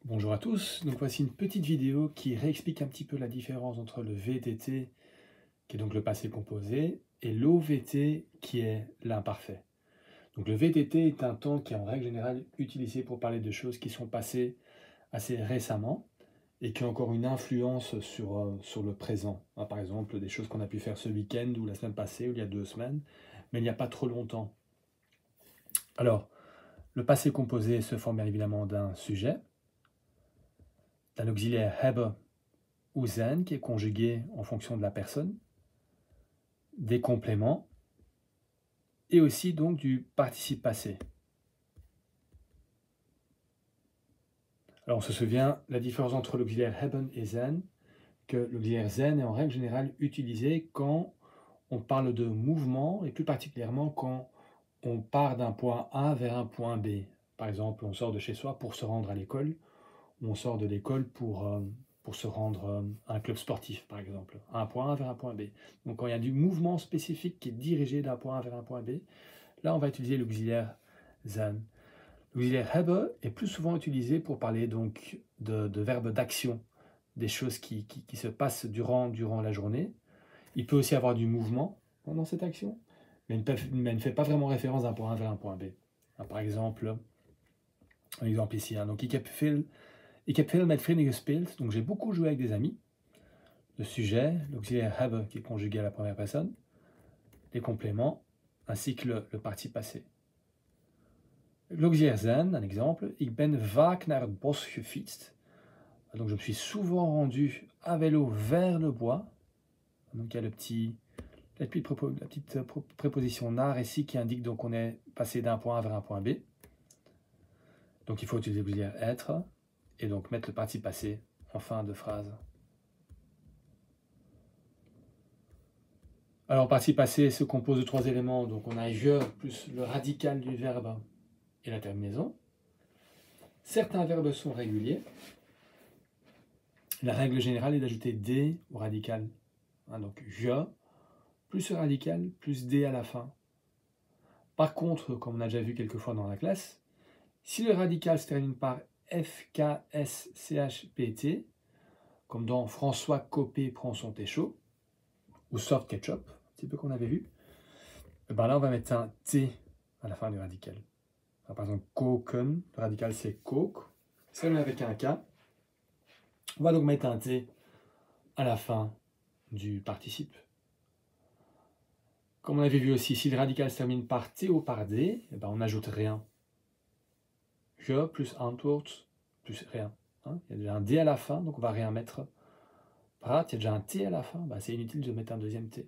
Bonjour à tous, donc voici une petite vidéo qui réexplique un petit peu la différence entre le VTT, qui est donc le passé composé, et l'OVT, qui est l'imparfait. Donc le VTT est un temps qui est en règle générale utilisé pour parler de choses qui sont passées assez récemment et qui ont encore une influence sur le présent. Par exemple, des choses qu'on a pu faire ce week-end ou la semaine passée ou il y a 2 semaines, mais il n'y a pas trop longtemps. Alors, le passé composé se forme bien évidemment d'un sujet, d'un auxiliaire have ou sein qui est conjugué en fonction de la personne, des compléments et aussi donc du participe passé. Alors on se souvient la différence entre l'auxiliaire haben et sein, que l'auxiliaire sein est en règle générale utilisé quand on parle de mouvement et plus particulièrement quand on part d'un point A vers un point B. Par exemple, on sort de chez soi pour se rendre à l'école ou on sort de l'école pour se rendre à un club sportif, par exemple, à un point A vers un point B. Donc quand il y a du mouvement spécifique qui est dirigé d'un point A vers un point B, là on va utiliser l'auxiliaire sein. L'auxiliaire have est plus souvent utilisé pour parler donc de verbes d'action, des choses qui se passent durant la journée. Il peut aussi avoir du mouvement pendant cette action, mais ne fait pas vraiment référence d'un point A vers un point B. Par exemple, un exemple ici, donc ik heb veel met vrienden gespeeld, donc j'ai beaucoup joué avec des amis. Le sujet, l'auxiliaire have qui est conjugué à la première personne, les compléments, ainsi que le participe passé. L'auxiliaire zijn, un exemple, ik ben vaak naar het bos gefietst. Donc je me suis souvent rendu à vélo vers le bois. Donc il y a la petite préposition naar ici qui indique donc qu'on est passé d'un point A vers un point B. Donc il faut utiliser l'auxiliaire être et donc mettre le participe passé en fin de phrase. Alors, le participe passé se compose de 3 éléments. Donc, on a je plus le radical du verbe et la terminaison. Certains verbes sont réguliers. La règle générale est d'ajouter D au radical. Donc, je plus le radical plus D à la fin. Par contre, comme on a déjà vu quelques fois dans la classe, si le radical se termine par F, K, S, C, H, P, T, comme dans François Copé prend son thé chaud, ou soft ketchup, un petit peu qu'on avait vu, et ben là on va mettre un T à la fin du radical. Alors, par exemple, koken, le radical c'est coke, c'est avec un K. On va donc mettre un T à la fin du participe. Comme on avait vu aussi, si le radical se termine par T ou par D, et ben on n'ajoute rien. Je plus antwoord plus rien. Il y a déjà un D à la fin, donc on va rien mettre. Prat, il y a déjà un T à la fin, c'est inutile de mettre un deuxième T.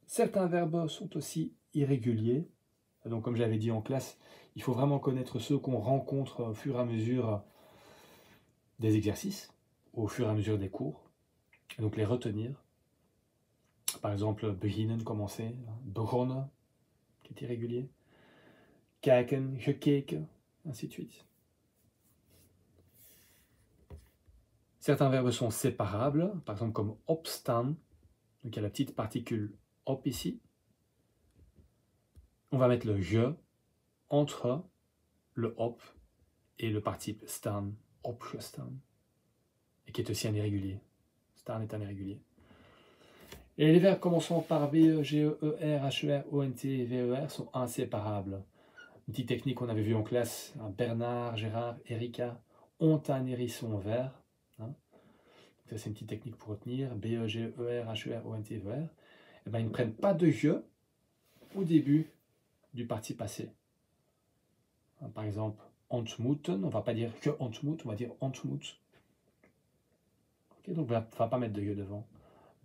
Certains verbes sont aussi irréguliers. Donc comme j'avais dit en classe, il faut vraiment connaître ceux qu'on rencontre au fur et à mesure des exercices, au fur et à mesure des cours, et donc les retenir. Par exemple, beginnen, commencer, begonnen, qui est irrégulier, kijken, gekeken, ainsi de suite. Certains verbes sont séparables, par exemple comme opstaan, donc il y a la petite particule op ici. On va mettre le je entre le op et le participe staan, opgestaan, et qui est aussi un irrégulier. Staan est un irrégulier. Et les verbes commençant par BE, GE, ER, HER, ONT et VER sont inséparables. Une petite technique qu'on avait vue en classe, Bernard, Gérard, Erika ont un hérisson vert. Ça, c'est une petite technique pour retenir. BE, GE, ER, HER, ONT, VER. Et ben, ils ne prennent pas de je au début du participe passé. Par exemple, ontmoeten, on ne va pas dire je ontmoet, on va dire ontmoet. Okay, donc, on ne va pas mettre de je devant.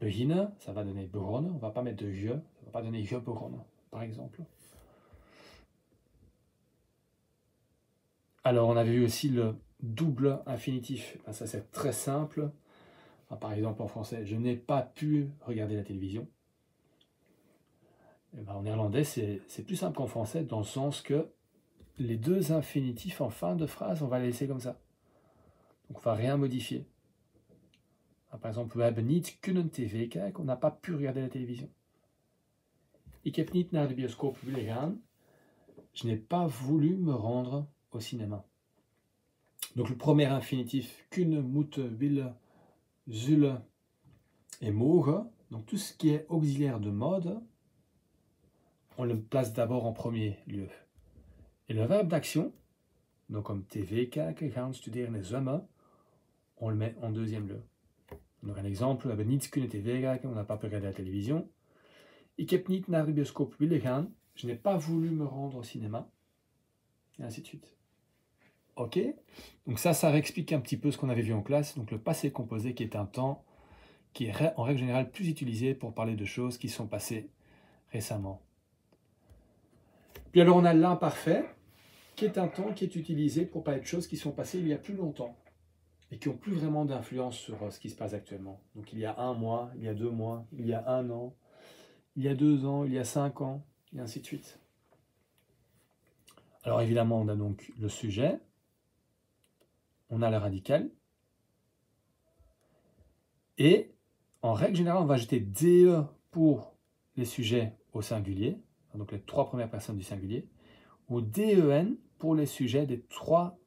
Beginnen, ça va donner begonnen, on ne va pas mettre de je, ça ne va pas donner je begonnen, par exemple. Alors, on avait vu aussi le double infinitif. Ça, c'est très simple. Par exemple, en français, je n'ai pas pu regarder la télévision. En néerlandais, c'est plus simple qu'en français, dans le sens que les deux infinitifs en fin de phrase, on va les laisser comme ça. Donc, on ne va rien modifier. Par exemple, we hebben niet kunnen tv kijken, on n'a pas pu regarder la télévision. Ik heb niet naar de bioscoop willen gaan. Je n'ai pas voulu me rendre au cinéma. Donc le premier infinitif, kunnen, moeten, willen, zullen et mogen. Donc tout ce qui est auxiliaire de mode, on le place d'abord en premier lieu. Et le verbe d'action, donc comme tv kijken, gaan studeren en zwemmen, on le met en deuxième lieu. Donc un exemple, we hebben niet kunnen tv kijken, on n'a pas pu regarder la télévision. Ik heb niet naar de bioscoop willen gaan, je n'ai pas voulu me rendre au cinéma, et ainsi de suite. Ok, donc ça réexplique un petit peu ce qu'on avait vu en classe, donc le passé composé qui est un temps qui est en règle générale plus utilisé pour parler de choses qui sont passées récemment. Puis alors on a l'imparfait, qui est un temps qui est utilisé pour parler de choses qui sont passées il y a plus longtemps et qui n'ont plus vraiment d'influence sur ce qui se passe actuellement. Donc il y a un mois, il y a 2 mois, il y a 1 an, il y a 2 ans, il y a 5 ans, et ainsi de suite. Alors évidemment, on a donc le sujet, on a le radical, et en règle générale, on va ajouter DE pour les sujets au singulier, donc les 3 premières personnes du singulier, ou DEN pour les sujets des 3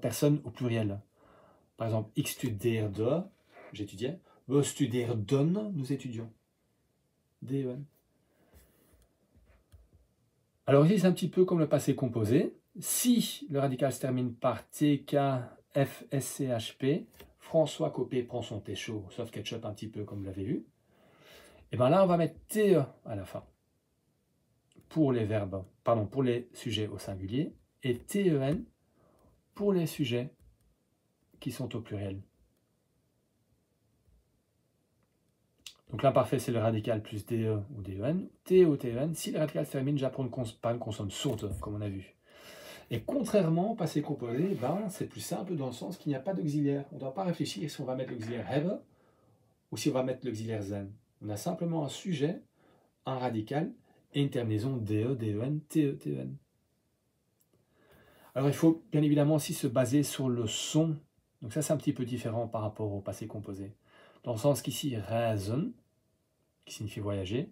personnes au pluriel. Par exemple, ik studeerde, j'étudiais, we studeerden, nous étudions. DEN. Alors ici, c'est un petit peu comme le passé composé. Si le radical se termine par TK, F, S, C, H, P, François Copé prend son thé chaud, sauf ketchup un petit peu comme vous l'avez vu, et bien là, on va mettre TE à la fin pour les verbes, pardon, pour les sujets au singulier, et TEN pour les sujets qui sont au pluriel. Donc l'imparfait, c'est le radical plus DE ou DEN, T ou TEN. Si le radical se termine déjà par une consonne sourde, comme on a vu. Et contrairement au passé composé, ben, c'est plus simple dans le sens qu'il n'y a pas d'auxiliaire. On ne doit pas réfléchir si on va mettre l'auxiliaire hebben ou si on va mettre l'auxiliaire zen. On a simplement un sujet, un radical et une terminaison DE, DEN, TE, TEN. Alors il faut bien évidemment aussi se baser sur le son. Donc ça, c'est un petit peu différent par rapport au passé composé. Dans le sens qu'ici, reizen, qui signifie voyager.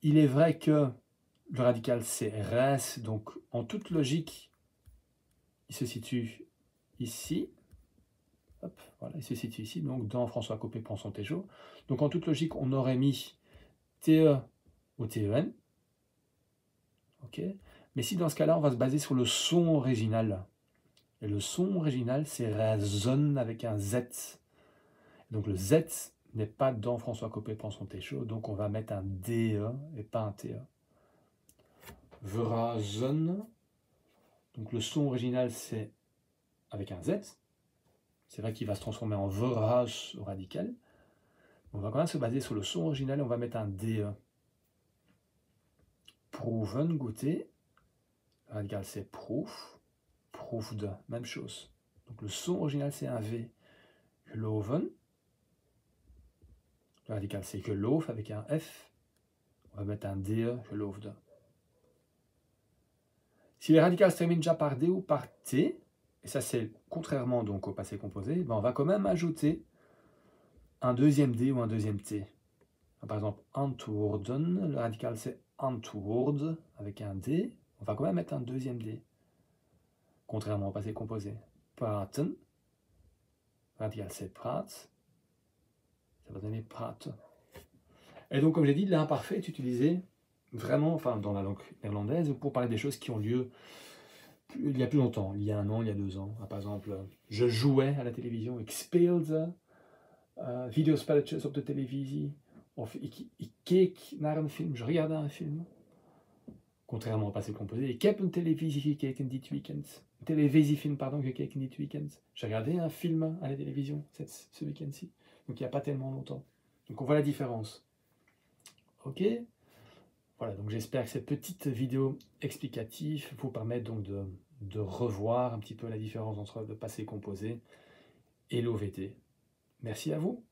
Il est vrai que le radical c'est reis, donc en toute logique, il se situe ici. Hop, voilà, il se situe ici, donc dans François Copé prend son thé chaud. Donc en toute logique, on aurait mis TE ou TEN. Ok. Mais si dans ce cas-là, on va se baser sur le son original. Et le son original, c'est raison avec un Z. Donc le Z n'est pas dans François Copé prend son thé chaud, donc on va mettre un DE et pas un TE. Vrazen. Donc le son original, c'est avec un Z. C'est vrai qu'il va se transformer en verras au radical. On va quand même se baser sur le son original et on va mettre un DE. Proeven, goûter. Le radical, c'est proef. Proefde, même chose. Donc le son original, c'est un V. Geloven. Le radical, c'est geloof avec un F. On va mettre un DE, geloofde. Si les radicales se terminent déjà par D ou par T, et ça c'est contrairement donc au passé composé, ben on va quand même ajouter un deuxième D ou un deuxième T. Par exemple, antwoorden, le radical c'est antwoord avec un D, on va quand même mettre un deuxième D. Contrairement au passé composé. Praten, le radical c'est praat, ça va donner praat. Et donc comme j'ai dit, l'imparfait est utilisé vraiment, enfin dans la langue néerlandaise, pour parler des choses qui ont lieu il y a plus longtemps, il y a 1 an, il y a 2 ans. Par exemple, je jouais à la télévision, ik speelde videospelletjes op de televisie, of ik keek naar een film, je regardais un film. Contrairement au passé composé, ik heb een televisie gekeken dit weekend. Een televisiefilm, pardon, gekeken dit weekend. J'ai regardé un film à la télévision ce week-end-ci. Donc il n'y a pas tellement longtemps. Donc on voit la différence. Ok. Voilà, donc j'espère que cette petite vidéo explicative vous permet donc de revoir un petit peu la différence entre le passé composé et l'OVT. Merci à vous.